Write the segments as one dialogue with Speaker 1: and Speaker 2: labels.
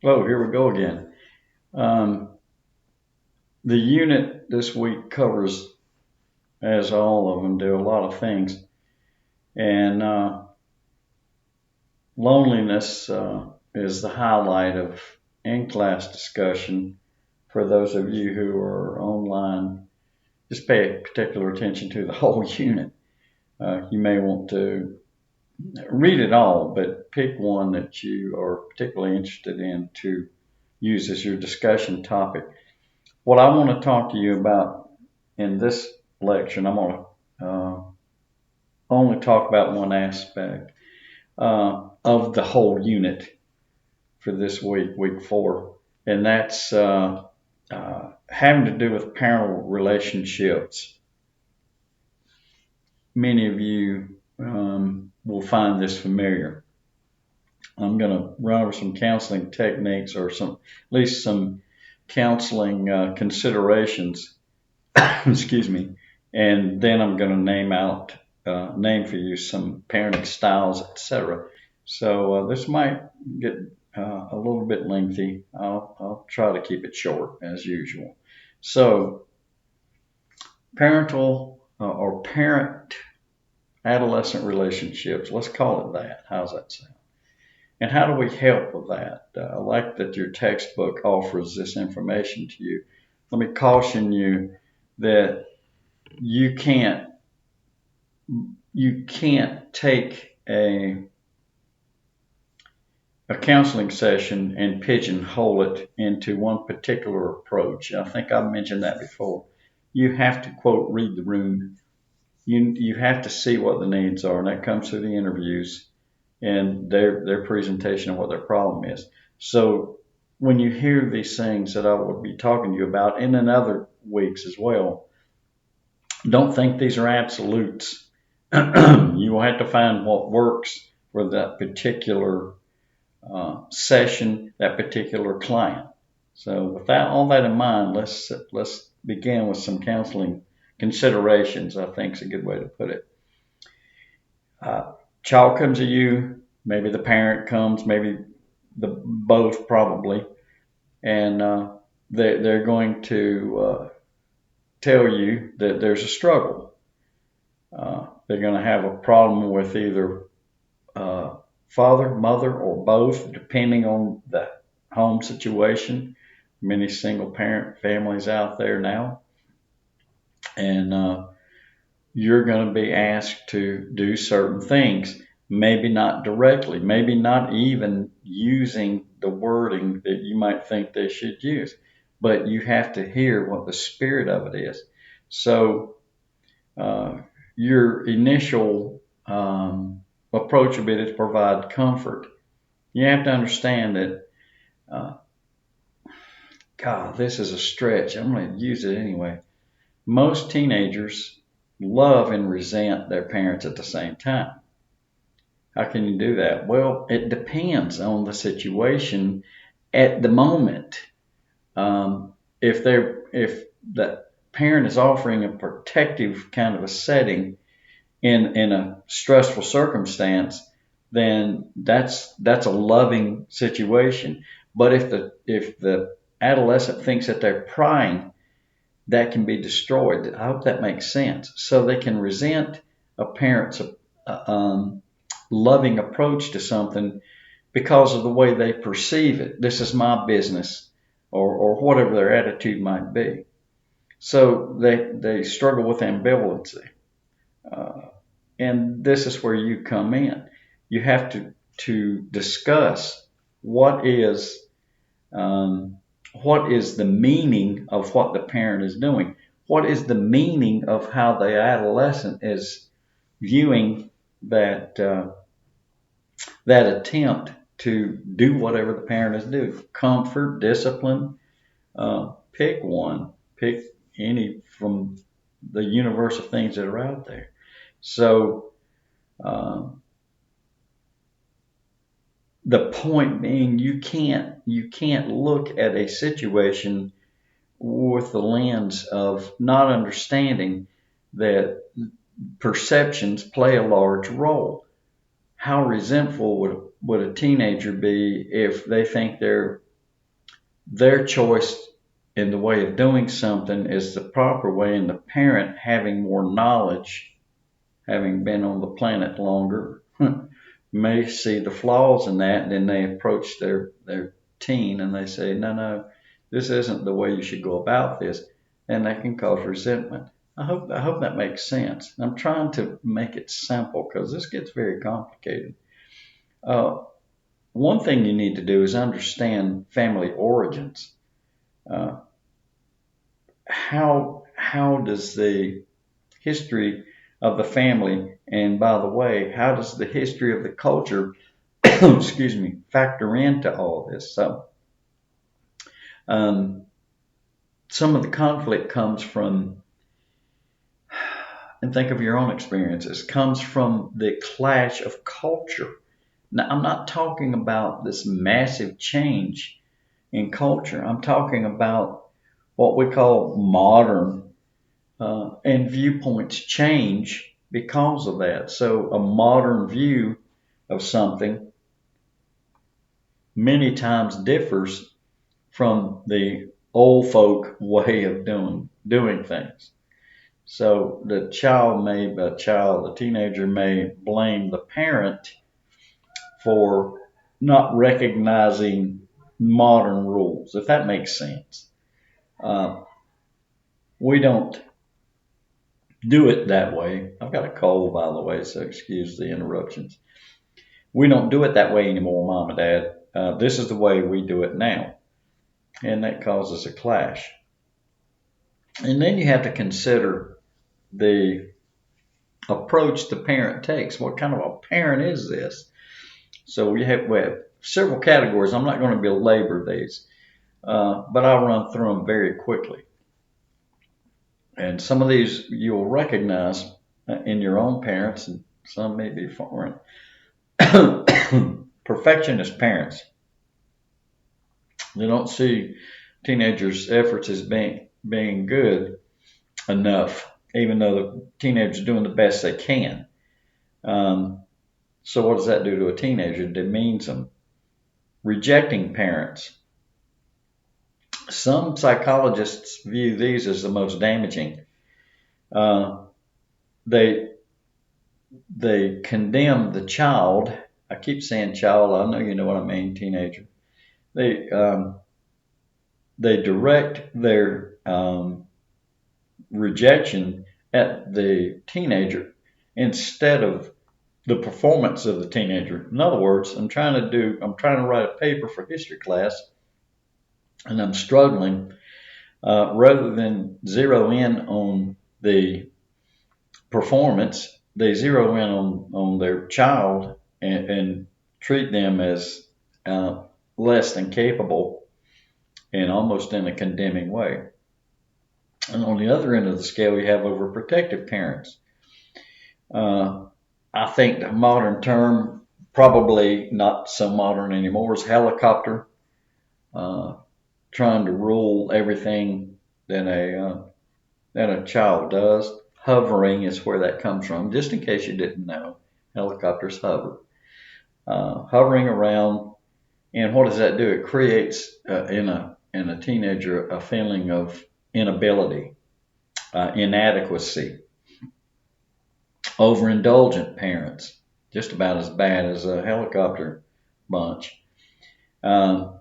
Speaker 1: Oh, here we go again. Um, the unit this week covers, as all of them do, a lot of things. And loneliness is the highlight of in-class discussion. For those of you who are online, just pay particular attention to the whole unit. You may want to read it all, but pick one that you are particularly interested in to use as your discussion topic. What I want to talk to you about in this lecture, and I'm going to only talk about one aspect of the whole unit for this week, week 4, and that's having to do with parental relationships. Many of you will find this familiar. I'm going to run over some counseling techniques or at least some counseling considerations. Excuse me, and then I'm going to name for you some parenting styles, etc. So this might get a little bit lengthy. I'll try to keep it short as usual. So parental or parent adolescent relationships. Let's call it that. How's that sound? And how do we help with that? I like that your textbook offers this information to you. Let me caution you that you can't you can't take a counseling session and pigeonhole it into one particular approach. I think I've mentioned that before. You have to quote read the room. You have to see what the needs are, and that comes through the interviews and their presentation of what their problem is. So when you hear these things that I would be talking to you about, and in other weeks as well, don't think these are absolutes. You will have to find what works for that particular session, that particular client. So with that, all that in mind, let's begin with some counseling considerations. I think is a good way to put it. Child comes to you, maybe the parent comes, maybe the both probably, and they're going to tell you that there's a struggle. They're going to have a problem with either father, mother, or both, depending on the home situation. Many single parent families out there now. And you're going to be asked to do certain things, maybe not directly, maybe not even using the wording that you might think they should use, but you have to hear what the spirit of it is. So, your initial approach will be to provide comfort. You have to understand that, uh, God, this is a stretch. I'm going to use it anyway. Most teenagers love and resent their parents at the same time. How can you do that? Well, it depends on the situation at the moment. If the parent is offering a protective kind of a setting in a stressful circumstance, then that's a loving situation. But if the adolescent thinks that they're prying, that can be destroyed. I hope that makes sense. So they can resent a parent's loving approach to something because of the way they perceive it. This is my business, or whatever their attitude might be. So they struggle with ambivalency. Uh, and this is where you come in. You have to discuss what is um, what is the meaning of what the parent is doing. What is the meaning of how the adolescent is viewing that attempt to do whatever the parent is doing? Comfort, discipline. Pick one. Pick any from the universe of things that are out there. So um, the point being, you can't look at a situation with the lens of not understanding that perceptions play a large role. How resentful would a teenager be if they think their their choice in the way of doing something is the proper way, and the parent, having more knowledge, having been on the planet longer, may see the flaws in that, and then they approach their teen and they say, no, this isn't the way you should go about this, and that can cause resentment. I hope that makes sense. I'm trying to make it simple because this gets very complicated. Uh, One thing you need to do is understand family origins. Uh, how does the history of the family, and by the way, how does the history of the culture, excuse me, factor into all this? So, um, some of the conflict comes from, and think of your own experiences, comes from the clash of culture. Now, I'm not talking about this massive change in culture. I'm talking about what we call modern, and viewpoints change because of that. So a modern view of something many times differs from the old folk way of doing things. So the teenager may blame the parent for not recognizing modern rules, if that makes sense. Uh, we don't do it that way. I've got a cold, by the way, so excuse the interruptions. We don't do it that way anymore, Mom and Dad. This is the way we do it now. And that causes a clash. And then you have to consider the approach the parent takes. What kind of a parent is this? So we have several categories. I'm not going to belabor these, but I'll run through them very quickly. And some of these you'll recognize in your own parents, and some may be foreign. Perfectionist parents. They don't see teenagers' efforts as being good enough, even though the teenager's doing the best they can. Um, so what does that do to a teenager? It demeans them. Rejecting parents. Some psychologists view these as the most damaging. Uh, they they condemn the child. I keep saying child. I know you know what I mean, teenager. They they direct their rejection at the teenager instead of the performance of the teenager. In other words, I'm trying to write a paper for history class, and I'm struggling. Rather than zero in on the performance, they zero in on their child and treat them as less than capable and almost in a condemning way. And on the other end of the scale, we have overprotective parents. Uh, I think the modern term, probably not so modern anymore, is helicopter, uh, trying to rule everything that a child does. Hovering is where that comes from. Just in case you didn't know, helicopters hover, hovering around. And what does that do? It creates in a teenager a feeling of inability, inadequacy. Overindulgent parents, just about as bad as a helicopter bunch. Um,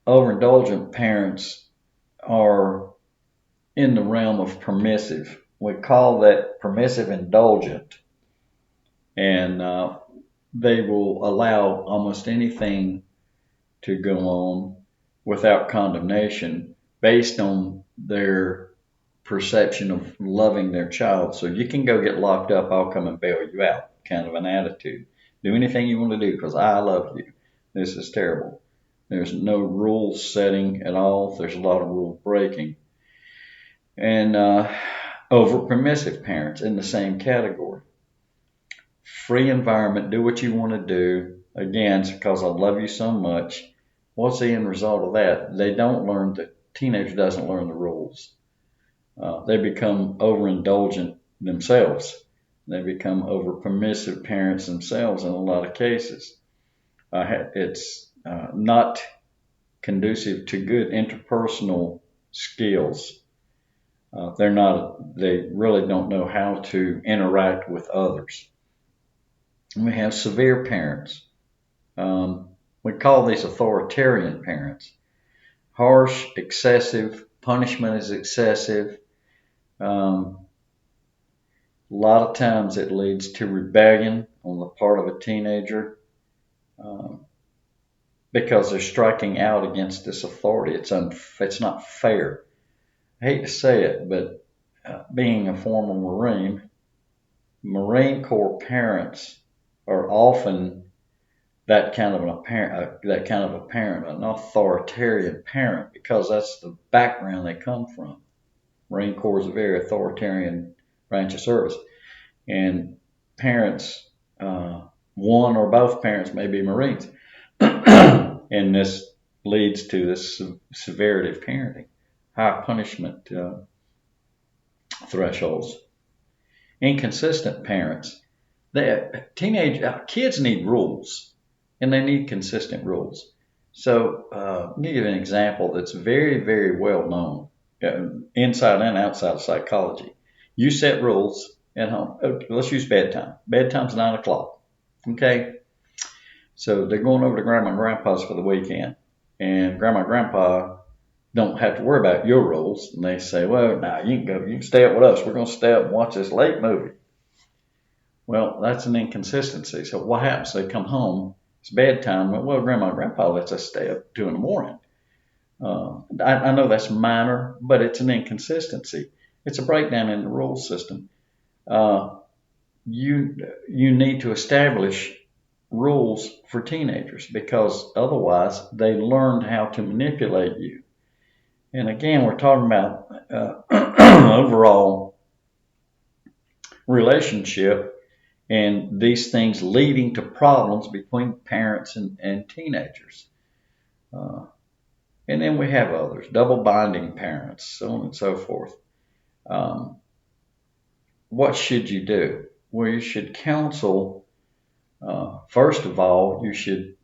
Speaker 1: Overindulgent parents are in the realm of permissive. We call that permissive indulgent, and they will allow almost anything to go on without condemnation based on their perception of loving their child. So you can go get locked up, I'll come and bail you out, kind of an attitude. Do anything you want to do because I love you. This is terrible. There's no rule setting at all. There's a lot of rule breaking. And over permissive parents in the same category. Free environment, do what you want to do. Again, it's because I love you so much. What's the end result of that? The teenager doesn't learn the rules. They become overindulgent themselves. They become over permissive parents themselves in a lot of cases. It's not conducive to good interpersonal skills. They really don't know how to interact with others. And we have severe parents. We call these authoritarian parents. Harsh, excessive, punishment is excessive. A lot of times it leads to rebellion on the part of a teenager because they're striking out against this authority. It's not fair. I hate to say it, but being a former Marine Corps parents are often that kind of a parent, an authoritarian parent, because that's the background they come from. Marine Corps is a very authoritarian branch of service, and parents, one or both parents may be Marines, and this leads to this severity of parenting, high punishment thresholds. Inconsistent parents. Kids need rules, and they need consistent rules. So let me give you an example that's very, very well known inside and outside of psychology. You set rules at home. Let's use bedtime. Bedtime's 9 o'clock. Okay? So they're going over to Grandma and Grandpa's for the weekend, and Grandma and Grandpa don't have to worry about your rules. And they say, well, now you can stay up with us. We're going to stay up and watch this late movie. Well, that's an inconsistency. So what happens? They come home, it's bedtime. Well, Grandma and Grandpa lets us stay up 2 in the morning. I know that's minor, but it's an inconsistency. It's a breakdown in the rule system. You need to establish rules for teenagers, because otherwise they learn how to manipulate you. And again, we're talking about overall relationship and these things leading to problems between parents and teenagers. And then we have others, double binding parents, so on and so forth. What should you do? Well, you should counsel. First of all, you should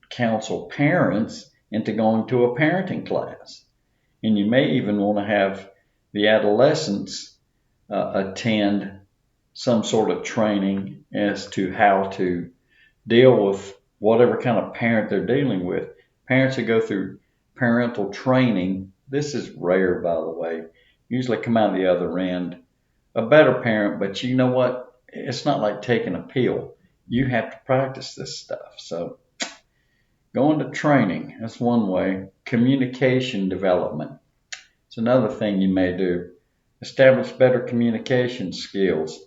Speaker 1: counsel parents into going to a parenting class. And you may even want to have the adolescents attend some sort of training as to how to deal with whatever kind of parent they're dealing with. Parents who go through parental training, this is rare, by the way, usually come out the other end a better parent, but you know what? It's not like taking a pill. You have to practice this stuff. So going to training, that's one way. Communication development. It's another thing you may do. Establish better communication skills.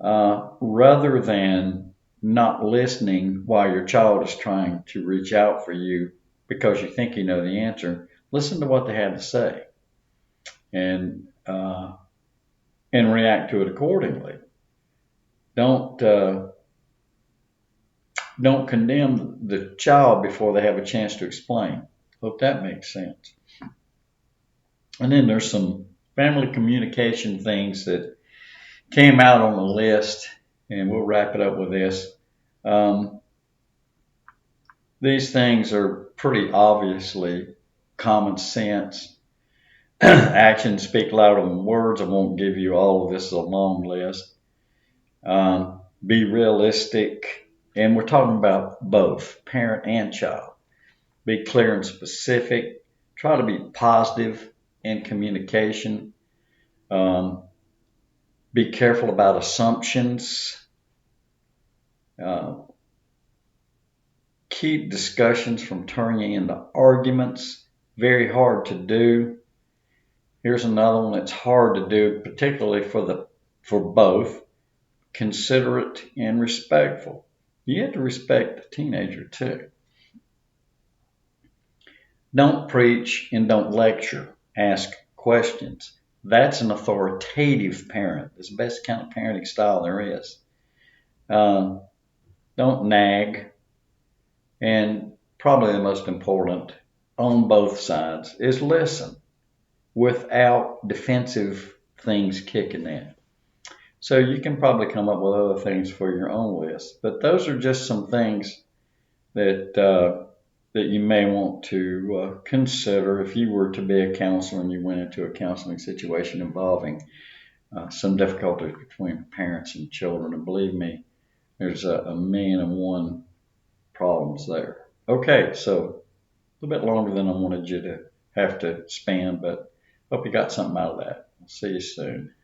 Speaker 1: Rather than not listening while your child is trying to reach out for you because you think you know the answer, listen to what they have to say and react to it accordingly. Don't condemn the child before they have a chance to explain. Hope that makes sense. And then there's some family communication things that came out on the list, and we'll wrap it up with this. These things are pretty obviously common sense. Actions speak louder than words. I won't give you all of this as a long list. Be realistic. And we're talking about both parent and child. Be clear and specific. Try to be positive in communication. Be careful about assumptions. Keep discussions from turning into arguments. Very hard to do. Here's another one that's hard to do, particularly for both. Considerate and respectful. You have to respect the teenager too. Don't preach and don't lecture. Ask questions. That's an authoritative parent. It's the best kind of parenting style there is. Don't nag. And probably the most important on both sides is listen without defensive things kicking in. So you can probably come up with other things for your own list. But those are just some things that that you may want to consider if you were to be a counselor and you went into a counseling situation involving some difficulties between parents and children. And believe me, there's a million and one problems there. Okay, so a little bit longer than I wanted you to have to spend, but hope you got something out of that. I'll see you soon.